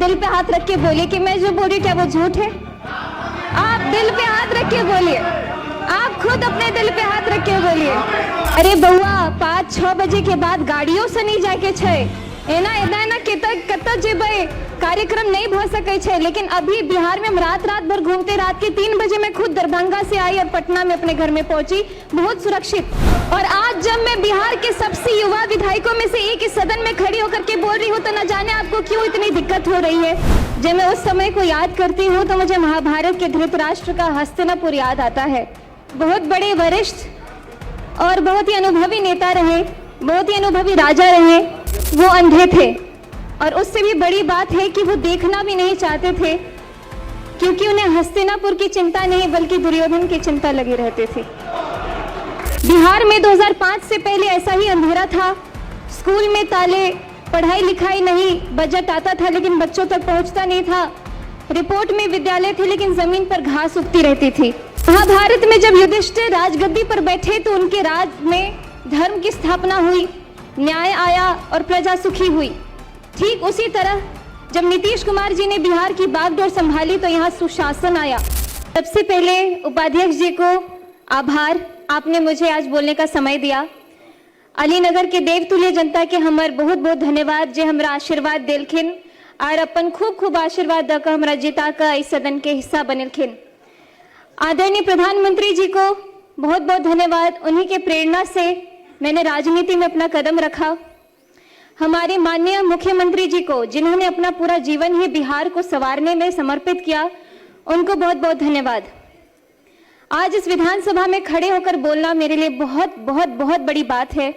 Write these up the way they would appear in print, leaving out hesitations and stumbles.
दिल पे हाथ रख के बोलिए कि मैं जो बोल रही हूँ क्या वो झूठ है। आप दिल पे हाथ रख के बोलिए, आप खुद अपने दिल पे हाथ रख के बोलिए। अरे बउआ 5-6 बजे के बाद गाड़ियों से नहीं जाके छे एना कत जेबे कार्यक्रम नहीं भ सके छे। लेकिन अभी बिहार में हम रात भर घूमते, रात के 3 बजे मैं खुद दरभंगा से आई और पटना में अपने घर में पहुंची बहुत सुरक्षित। और आज जब मैं बिहार के सबसे युवा विधायकों में से एक इस सदन में खड़ी होकर के बोल रही हूँ तो न जाने आपको क्यों इतनी दिक्कत हो रही है। जब मैं उस समय को याद करती हूँ तो मुझे महाभारत के धृतराष्ट्र का हस्तिनापुर याद आता है। बहुत बड़े वरिष्ठ और बहुत ही अनुभवी नेता रहे, बहुत ही अनुभवी राजा रहे। वो अंधे थे और उससे भी बड़ी बात है कि वो देखना भी नहीं चाहते थे, क्योंकि उन्हें हस्तिनापुर की चिंता नहीं बल्कि दुर्योधन की चिंता लगी रहती थी। बिहार में 2005 से पहले ऐसा ही अंधेरा था। स्कूल में ताले, पढ़ाई लिखाई नहीं, बजट आता था लेकिन बच्चों तक पहुंचता नहीं था। रिपोर्ट में विद्यालय थे लेकिन जमीन पर घास उगती रहती थी। महाभारत में जब युधिष्ठिर राजगद्दी पर बैठे तो उनके राज में धर्म की स्थापना हुई, न्याय आया और प्रजा सुखी हुई। ठीक उसी तरह जब नीतीश कुमार जी ने बिहार की बागडोर संभाली तो यहाँ सुशासन आया। सबसे पहले उपाध्यक्ष जी को आभार, आपने मुझे आज बोलने का समय दिया। अलीनगर के देवतुल्य जनता के हमार बहुत बहुत धन्यवाद जे हमरा आशीर्वाद देलखिन और अपन खूब खूब आशीर्वाद दक हमरा जिता का इस सदन के हिस्सा बनेलखिन। आदरणीय प्रधानमंत्री जी को बहुत बहुत धन्यवाद, उन्हीं के प्रेरणा से मैंने राजनीति में अपना कदम रखा। हमारे माननीय मुख्यमंत्री जी को जिन्होंने अपना पूरा जीवन ही बिहार को संवारने में समर्पित किया, उनको बहुत बहुत धन्यवाद। आज इस विधानसभा में खड़े होकर बोलना मेरे लिए बहुत बहुत बहुत बड़ी बात है।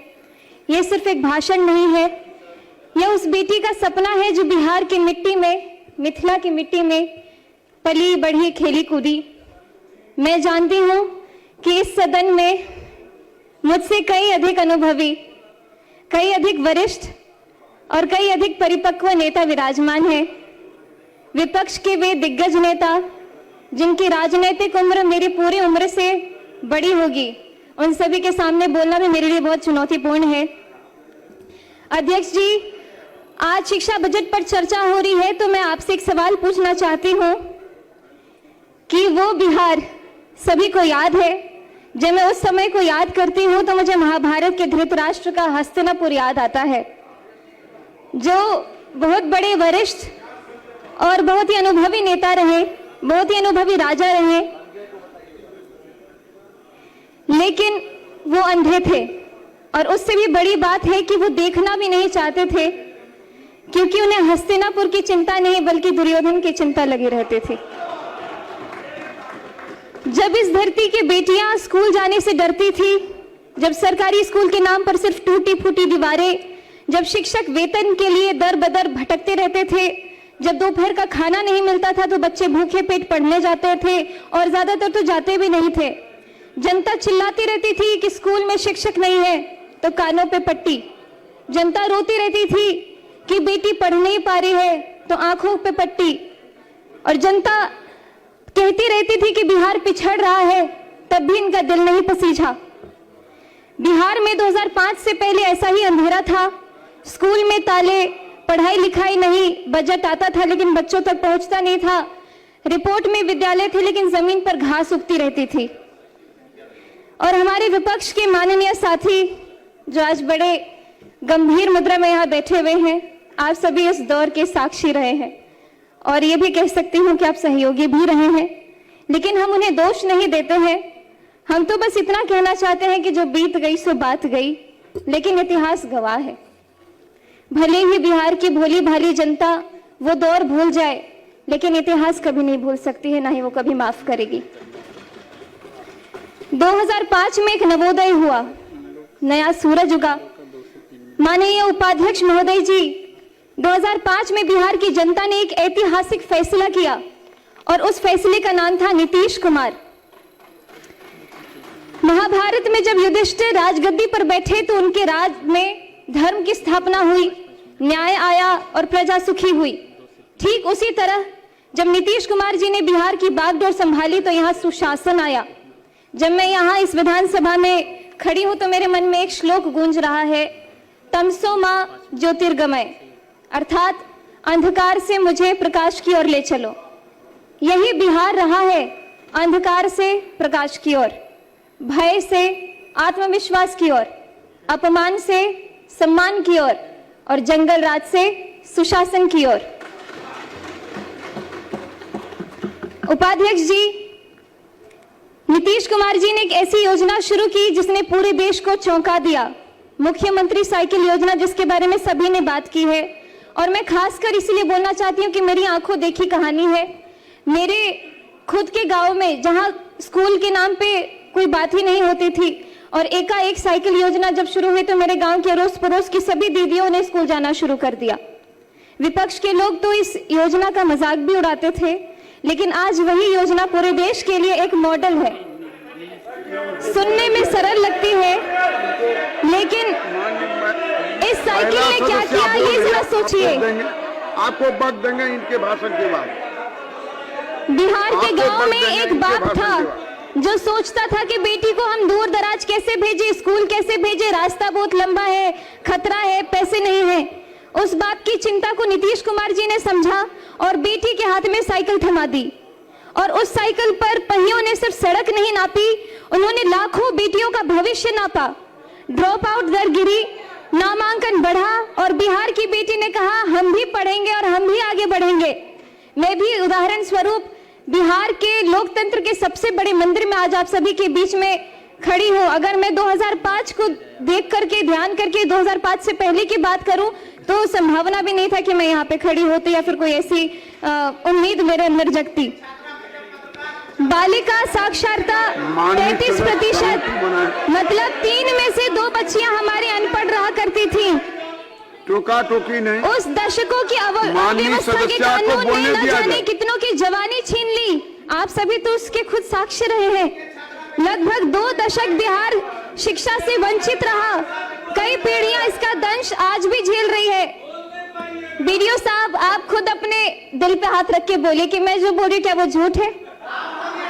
ये सिर्फ एक भाषण नहीं है, यह उस बेटी का सपना है जो बिहार की मिट्टी में, मिथिला की मिट्टी में पली बढ़ी खेली कूदी। मैं जानती हूँ कि इस सदन में मुझसे कई अधिक अनुभवी, कई अधिक वरिष्ठ और कई अधिक परिपक्व नेता विराजमान हैं। विपक्ष के वे दिग्गज नेता जिनकी राजनीतिक उम्र मेरी पूरी उम्र से बड़ी होगी, उन सभी के सामने बोलना भी मेरे लिए बहुत चुनौतीपूर्ण है। अध्यक्ष जी, आज शिक्षा बजट पर चर्चा हो रही है तो मैं आपसे एक सवाल पूछना चाहती हूँ कि वो बिहार सभी को याद है। जब मैं उस समय को याद करती हूँ तो मुझे महाभारत के धृतराष्ट्र का हस्तिनापुर याद आता है, जो बहुत बड़े वरिष्ठ और बहुत ही अनुभवी नेता रहे, बहुत ही अनुभवी राजा रहे, लेकिन वो अंधे थे। और उससे भी बड़ी बात है कि वो देखना भी नहीं चाहते थे, क्योंकि उन्हें हस्तिनापुर की चिंता नहीं बल्कि दुर्योधन की चिंता लगी रहती थी। जब इस धरती की बेटियां स्कूल जाने से डरती थी, जब सरकारी स्कूल के नाम पर सिर्फ टूटी फूटी दीवारें, जब शिक्षक वेतन के लिए दर बदर भटकते रहते थे, जब दोपहर का खाना नहीं मिलता था तो बच्चे भूखे पेट पढ़ने जाते थे और ज्यादातर तो जाते भी नहीं थे। जनता चिल्लाती रहती थी कि स्कूल में शिक्षक नहीं है तो कानों पे पट्टी। जनता रोती रहती थी कि बेटी पढ़ नहीं पा रही है तो आंखों पे पट्टी। और जनता कहती रहती थी कि बिहार पिछड़ रहा है, तब भी इनका दिल नहीं पसीझा। बिहार में 2005 से पहले ऐसा ही अंधेरा था। स्कूल में ताले, पढ़ाई लिखाई नहीं, बजट आता था लेकिन बच्चों तक पहुंचता नहीं था। रिपोर्ट में विद्यालय थे लेकिन जमीन पर घास उगती रहती थी। और हमारे विपक्ष के माननीय साथी जो आज बड़े गंभीर मुद्रा में यहाँ बैठे हुए हैं, आप सभी इस दौर के साक्षी रहे हैं और ये भी कह सकती हूँ कि आप सहयोगी भी रहे हैं, लेकिन हम उन्हें दोष नहीं देते हैं। हम तो बस इतना कहना चाहते हैं कि जो बीत गई सो बात गई, लेकिन इतिहास गवाह है। भले ही बिहार की भोली भाली जनता वो दौर भूल जाए, लेकिन इतिहास कभी नहीं भूल सकती है, ना ही वो कभी माफ करेगी। 2005 में एक नवोदय हुआ, नया सूरज उगा। माननीय उपाध्यक्ष महोदय जी, 2005 में बिहार की जनता ने एक ऐतिहासिक फैसला किया और उस फैसले का नाम था नीतीश कुमार। महाभारत में जब युधिष्ठिर राजगद्दी पर बैठे तो उनके राज में धर्म की स्थापना हुई, न्याय आया और प्रजा सुखी हुई। ठीक उसी तरह जब नीतीश कुमार जी ने बिहार की बागडोर संभाली तो यहाँ सुशासन आया। जब मैं यहाँ इस विधानसभा में खड़ी हूँ तो मेरे मन में एक श्लोक गूंज रहा है, तमसो मां ज्योतिर्गमय, अर्थात अंधकार से मुझे प्रकाश की ओर ले चलो। यही बिहार रहा है, अंधकार से प्रकाश की ओर, भय से आत्मविश्वास की ओर, अपमान से सम्मान की ओर और जंगल राज से सुशासन की ओर। उपाध्यक्ष जी, नीतीश कुमार जी ने एक ऐसी योजना शुरू की जिसने पूरे देश को चौंका दिया, मुख्यमंत्री साइकिल योजना, जिसके बारे में सभी ने बात की है। और मैं खासकर इसलिए बोलना चाहती हूँ कि मेरी आंखों देखी कहानी है। मेरे खुद के गांव में जहां स्कूल के नाम पे कोई बात ही नहीं होती थी और एकाएक साइकिल योजना जब शुरू हुई तो मेरे गांव के अड़ोस पड़ोस की सभी दीदियों ने स्कूल जाना शुरू कर दिया। विपक्ष के लोग तो इस योजना का मजाक भी उड़ाते थे, लेकिन आज वही योजना पूरे देश के लिए एक मॉडल है। सुनने में सरल लगती है, लेकिन इस साइकिल ने क्या किया ये जरा सोचिए। आपको वक्त देंगे इनके भाषण के बाद। बिहार के गांव में एक बाप था जो सोचता था कि बेटी को हम दूर दराज कैसे भेजे, स्कूल कैसे भेजे, रास्ता बहुत लंबा है, खतरा है, पैसे नहीं है। उस बाप की चिंता को नीतीश कुमार जी ने समझा और बेटी के हाथ में साइकिल थमा दी। और उस साइकिल पर पहियों ने सिर्फ सड़क नहीं नापी, उन्होंने लाखों बेटियों का भविष्य नापा। ड्रॉप आउट दर गिरी, नामांकन बढ़ा और बिहार की बेटी ने कहा हम भी पढ़ेंगे और हम भी आगे बढ़ेंगे। मैं भी उदाहरण स्वरूप बिहार के लोकतंत्र के सबसे बड़े मंदिर में आज आप सभी के बीच में खड़ी हूं। अगर मैं 2005 को देख करके, ध्यान करके 2005 से पहले की बात करूं तो संभावना भी नहीं था कि मैं यहाँ पे खड़ी होती या फिर कोई ऐसी उम्मीद मेरे अंदर जगती। बालिका साक्षरता 33%, मतलब 3 में से 2 बच्चियां हमारी अनपढ़ रहा करती थी। टोका टोकी नहीं। उस दशकों की अव्यवस्था के कानून ने न जाने कितनों की जवानी छीन ली। आप सभी तो उसके खुद साक्षी रहे हैं। लगभग 2 दशक बिहार शिक्षा से वंचित रहा। कई पीढ़ियां इसका दंश आज भी झेल रही है। बीडीओ साहब, आप खुद अपने दिल पे हाथ रख के बोलिए कि मैं जो बोल रही हूँ क्या वो झूठ है।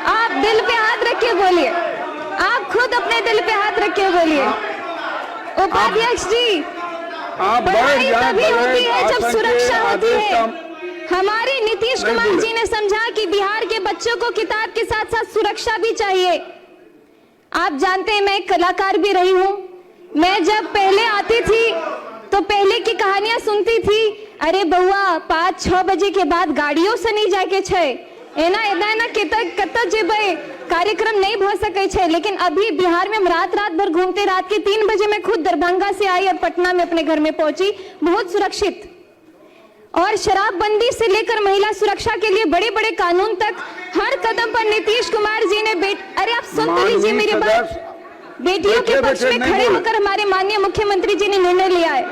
आप दिल पे हाथ रख के बोलिए, आप खुद अपने दिल पे हाथ रख के बोलिए। उपाध्यक्ष जी, पढ़ाई तभी होती है जब सुरक्षा होती है। हमारे नीतीश कुमार जी ने समझा कि बिहार के बच्चों को किताब के साथ साथ सुरक्षा भी चाहिए। आप जानते हैं मैं एक कलाकार भी रही हूँ। मैं जब पहले आती थी तो पहले की कहानियां सुनती थी, अरे बउआ 5-6 बजे के बाद गाड़ियों से नहीं जाके छे, एना एना कत जेबे, कार्यक्रम नहीं भ सके छे। लेकिन अभी बिहार में हम रात भर घूमते, रात के 3 बजे मैं खुद दरभंगा से आई और पटना में अपने घर में पहुंची, बहुत सुरक्षित। और शराबबंदी से लेकर महिला सुरक्षा के लिए बड़े बड़े कानून तक हर कदम पर नीतीश कुमार जी ने अरे आप सुन तो लीजिए मेरी बात। बेटियों के पक्ष में खड़े होकर हमारे माननीय मुख्यमंत्री जी ने निर्णय लिया है।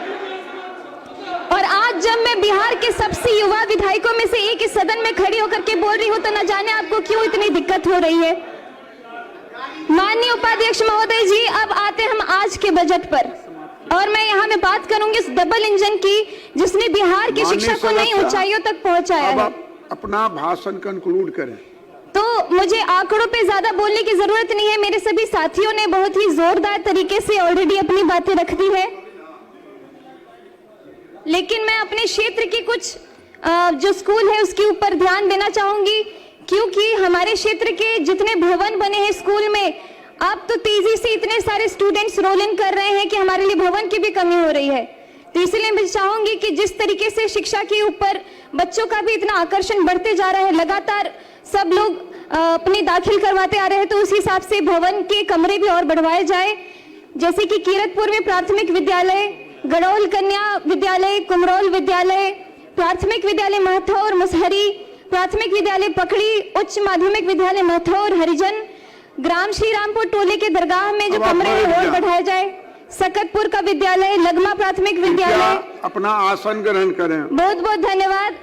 और आज जब मैं बिहार के सबसे युवा विधायकों में से एक इस सदन में खड़ी होकर के बोल रही हूं तो न जाने आपको क्यों इतनी दिक्कत हो रही है। माननीय उपाध्यक्ष महोदय जी, अब आते हम आज के बजट पर और मैं यहाँ में बात करूंगी इस डबल इंजन की जिसने बिहार की शिक्षा को नई ऊंचाइयों तक पहुंचाया है। अपना भाषण कंक्लूड करें। तो मुझे आंकड़ों पे ज्यादा बोलने की जरूरत नहीं है, मेरे सभी साथियों ने बहुत ही जोरदार तरीके से ऑलरेडी अपनी बातें रख दी है। लेकिन मैं अपने क्षेत्र की कुछ जो स्कूल है उसके ऊपर ध्यान देना चाहूंगी, क्योंकि हमारे क्षेत्र के जितने भवन बने हैं स्कूल में, अब तो तेजी से इतने सारे स्टूडेंट्स रोल इन कर रहे हैं कि हमारे लिए भवन की भी कमी हो रही है। तो इसलिए मैं चाहूंगी कि जिस तरीके से शिक्षा के ऊपर बच्चों का भी इतना आकर्षण बढ़ते जा रहा है, लगातार सब लोग अपने दाखिल करवाते आ रहे हैं, तो उस हिसाब से भवन के कमरे भी और बढ़वाए जाए। जैसे कि कीरतपुर में प्राथमिक विद्यालय, गड़ौल कन्या विद्यालय, कुमरौल विद्यालय, प्राथमिक विद्यालय महथौर मुसहरी, प्राथमिक विद्यालय पकड़ी, उच्च माध्यमिक विद्यालय महथौर हरिजन, ग्राम श्री रामपुर टोले के दरगाह में जो कमरे हैं और बढ़ाया जाए, सकतपुर का विद्यालय, लगमा प्राथमिक विद्यालय। अपना आसन ग्रहण करें। बहुत बहुत धन्यवाद।